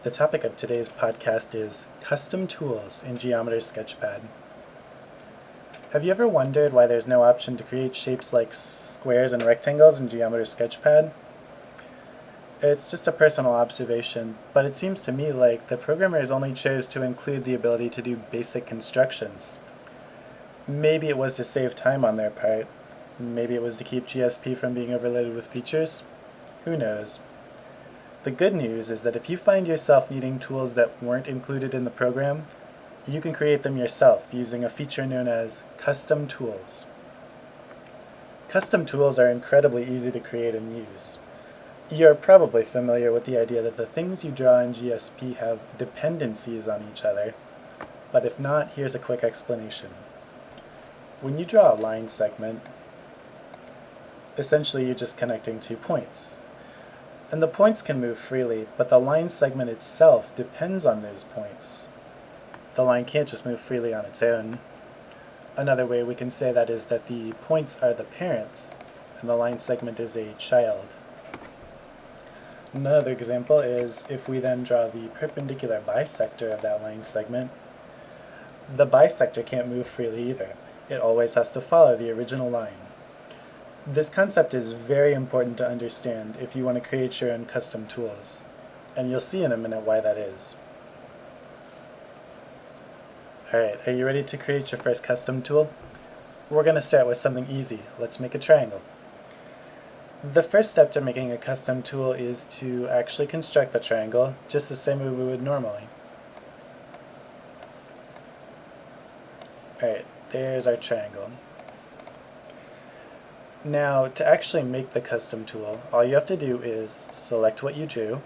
The topic of today's podcast is custom tools in Geometer Sketchpad. Have you ever wondered why there's no option to create shapes like squares and rectangles in Geometer Sketchpad? It's just a personal observation, but it seems to me like the programmers only chose to include the ability to do basic constructions. Maybe it was to save time on their part. Maybe it was to keep GSP from being overloaded with features. Who knows? The good news is that if you find yourself needing tools that weren't included in the program, you can create them yourself using a feature known as custom tools. Custom tools are incredibly easy to create and use. You're probably familiar with the idea that the things you draw in GSP have dependencies on each other, but if not, here's a quick explanation. When you draw a line segment, essentially you're just connecting two points. And the points can move freely, but the line segment itself depends on those points. The line can't just move freely on its own. Another way we can say that is that the points are the parents, and the line segment is a child. Another example is if we then draw the perpendicular bisector of that line segment, the bisector can't move freely either. It always has to follow the original line. This concept is very important to understand if you want to create your own custom tools, and you'll see in a minute why that is. Alright, are you ready to create your first custom tool? We're going to start with something easy. Let's make a triangle. The first step to making a custom tool is to actually construct the triangle just the same way we would normally. Alright, there's our triangle. Now, to actually make the custom tool, all you have to do is select what you drew.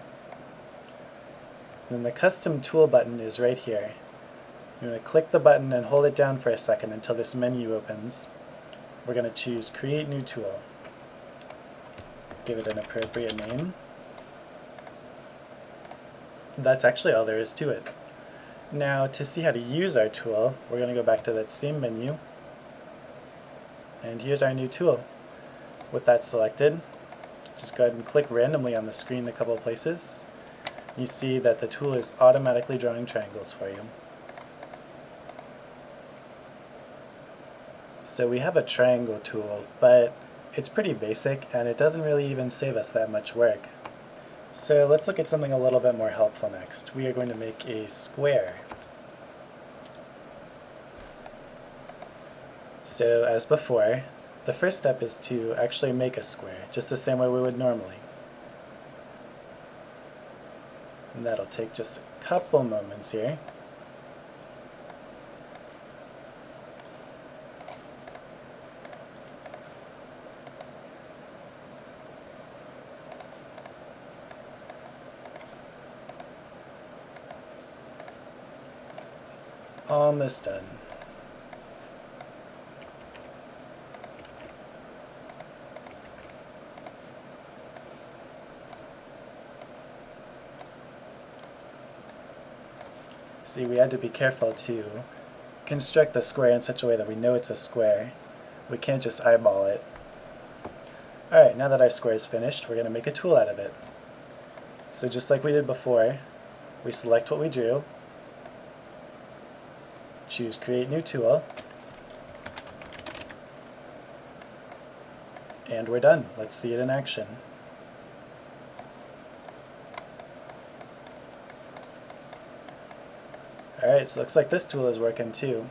Then the custom tool button is right here. You're going to click the button and hold it down for a second until this menu opens. We're going to choose Create New Tool. Give it an appropriate name. That's actually all there is to it. Now, to see how to use our tool, we're going to go back to that same menu. And here's our new tool. With that selected, just go ahead and click randomly on the screen a couple of places. You see that the tool is automatically drawing triangles for you. So we have a triangle tool, but it's pretty basic and it doesn't really even save us that much work. So let's look at something a little bit more helpful next. We are going to make a square. So as before, the first step is to actually make a square, just the same way we would normally. And that'll take just a couple moments here. Almost done. See, we had to be careful to construct the square in such a way that we know it's a square. We can't just eyeball it. Alright, now that our square is finished, we're going to make a tool out of it. So just like we did before, we select what we drew, choose Create New Tool, and we're done. Let's see it in action. Alright, so looks like this tool is working too.